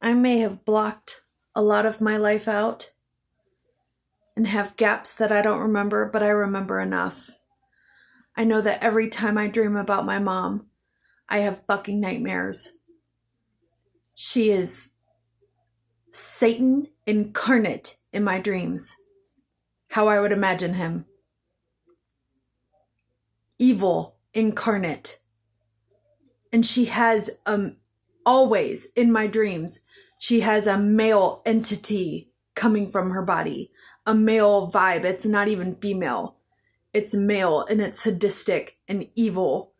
I may have blocked a lot of my life out and have gaps that I don't remember, but I remember enough. I know that every time I dream about my mom, I have fucking nightmares. She is Satan incarnate in my dreams. How I would imagine him. Evil incarnate. And she has, always in my dreams, she has a male entity coming from her body. A male vibe. It's not even female. It's male and it's sadistic and evil.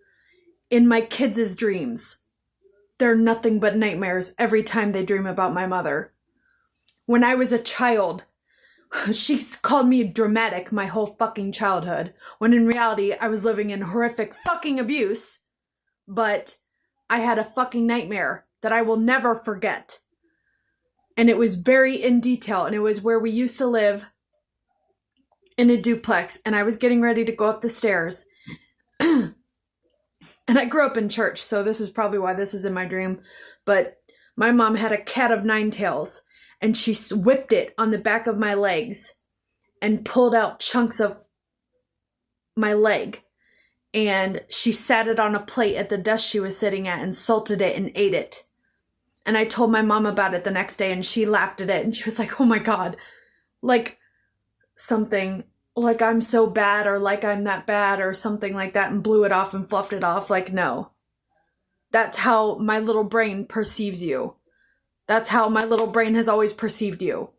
In my kids' dreams, they're nothing but nightmares every time they dream about my mother. When I was a child, she's called me dramatic my whole fucking childhood, when in reality I was living in horrific fucking abuse, but I had a fucking nightmare that I will never forget. And it was very in detail, and it was where we used to live in a duplex, and I was getting ready to go up the stairs. And I grew up in church, so this is probably why this is in my dream. But my mom had a cat of 9 tails, and she whipped it on the back of my legs and pulled out chunks of my leg. And she sat it on a plate at the desk she was sitting at and salted it and ate it. And I told my mom about it the next day, and she laughed at it, and she was like, oh my God, like something like I'm so bad, or like I'm that bad, or something like that, and blew it off and fluffed it off. Like, no. That's how my little brain perceives you. That's how my little brain has always perceived you.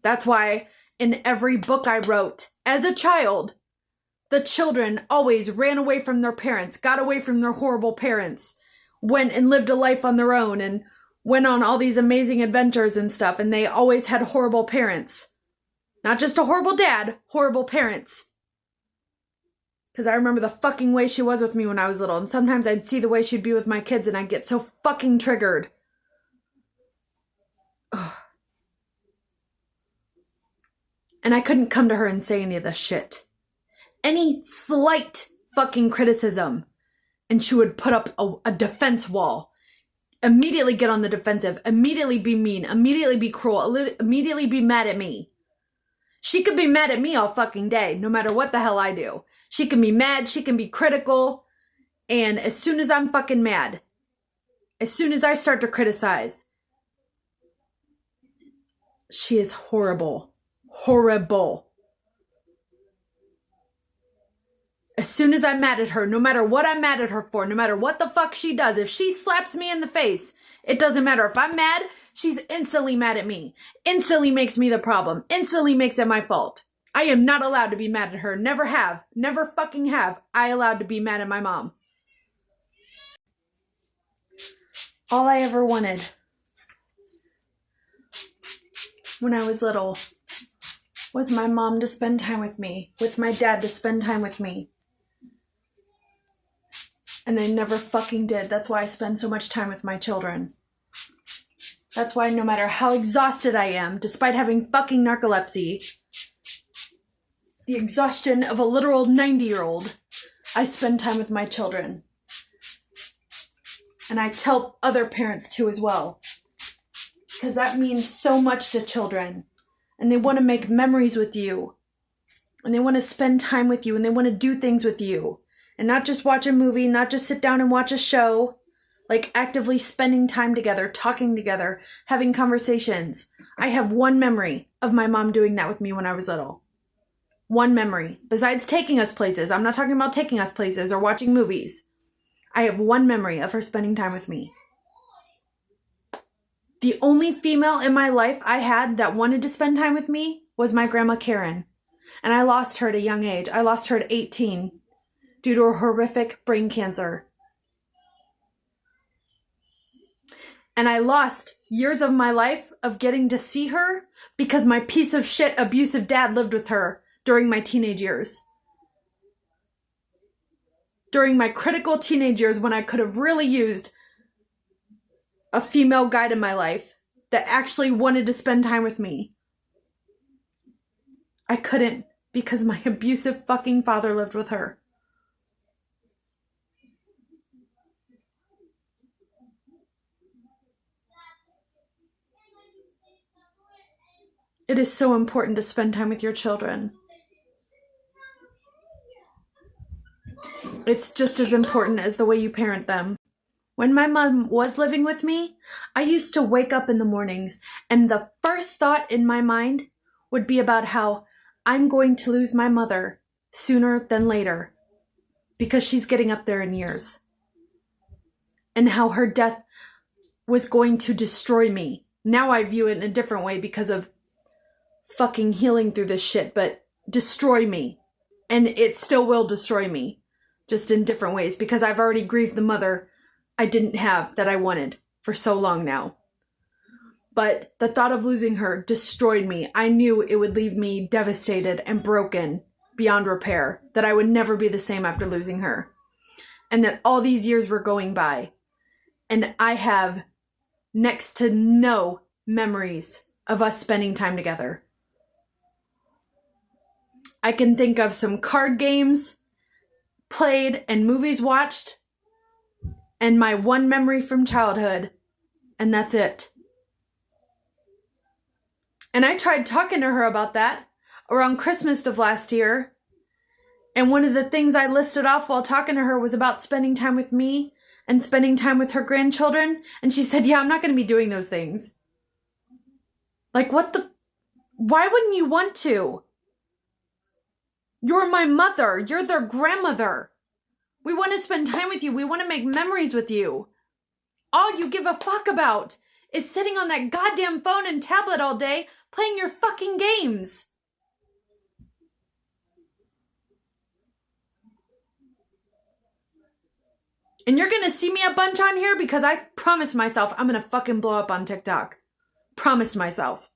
That's why in every book I wrote as a child, the children always ran away from their parents, got away from their horrible parents, went and lived a life on their own, and went on all these amazing adventures and stuff, and they always had horrible parents. Not just a horrible dad, horrible parents. Because I remember the fucking way she was with me when I was little. And sometimes I'd see the way she'd be with my kids and I'd get so fucking triggered. Ugh. And I couldn't come to her and say any of this shit. Any slight fucking criticism, and she would put up a defense wall. Immediately get on the defensive. Immediately be mean. Immediately be cruel. Immediately be mad at me. She could be mad at me all fucking day, no matter what the hell I do. She can be mad, she can be critical, and as soon as I'm fucking mad, as soon as I start to criticize, she is horrible. Horrible. As soon as I'm mad at her, no matter what I'm mad at her for, no matter what the fuck she does, if she slaps me in the face, it doesn't matter. If I'm mad, she's instantly mad at me. Instantly makes me the problem. Instantly makes it my fault. I am not allowed to be mad at her. Never have. Never fucking have I allowed to be mad at my mom. All I ever wanted when I was little was my mom to spend time with me, with my dad to spend time with me. And they never fucking did. That's why I spend so much time with my children. That's why no matter how exhausted I am, despite having fucking narcolepsy, the exhaustion of a literal 90-year-old, I spend time with my children. And I tell other parents too as well. Because that means so much to children. And they want to make memories with you. And they want to spend time with you. And they want to do things with you. And not just watch a movie, not just sit down and watch a show. Like actively spending time together, talking together, having conversations. I have one memory of my mom doing that with me when I was little. One memory. Besides taking us places. I'm not talking about taking us places or watching movies. I have one memory of her spending time with me. The only female in my life I had that wanted to spend time with me was my grandma Karen. And I lost her at a young age. I lost her at 18 due to a horrific brain cancer. And I lost years of my life of getting to see her because my piece of shit abusive dad lived with her during my teenage years. During my critical teenage years when I could have really used a female guide in my life that actually wanted to spend time with me. I couldn't because my abusive fucking father lived with her. It is so important to spend time with your children. It's just as important as the way you parent them. When my mom was living with me, I used to wake up in the mornings and the first thought in my mind would be about how I'm going to lose my mother sooner than later because she's getting up there in years. And how her death was going to destroy me. Now I view it in a different way because of fucking healing through this shit, but destroy me. And it still will destroy me, just in different ways, because I've already grieved the mother I didn't have that I wanted for so long now. But the thought of losing her destroyed me. I knew it would leave me devastated and broken beyond repair, that I would never be the same after losing her. And that all these years were going by, and I have next to no memories of us spending time together. I can think of some card games played and movies watched, and my one memory from childhood, and that's it. And I tried talking to her about that around Christmas of last year, and one of the things I listed off while talking to her was about spending time with me and spending time with her grandchildren, and she said, yeah, I'm not going to be doing those things. Like, why wouldn't you want to? You're my mother. You're their grandmother. We want to spend time with you. We want to make memories with you. All you give a fuck about is sitting on that goddamn phone and tablet all day playing your fucking games. And you're going to see me a bunch on here because I promised myself I'm going to fucking blow up on TikTok. Promised myself.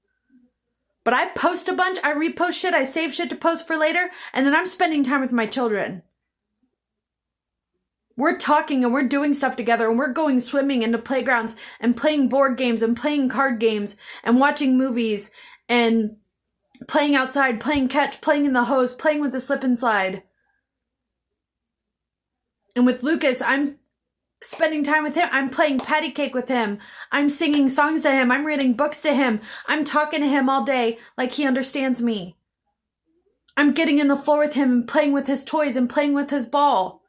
But I post a bunch, I repost shit, I save shit to post for later, and then I'm spending time with my children. We're talking and we're doing stuff together, and we're going swimming into playgrounds and playing board games and playing card games and watching movies and playing outside, playing catch, playing in the hose, playing with the slip and slide. And with Lucas, I'm spending time with him. I'm playing patty cake with him. I'm singing songs to him. I'm reading books to him. I'm talking to him all day like he understands me. I'm getting in the floor with him and playing with his toys and playing with his ball.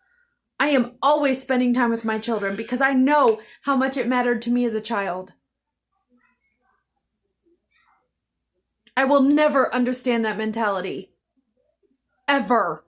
I am always spending time with my children because I know how much it mattered to me as a child. I will never understand that mentality. Ever.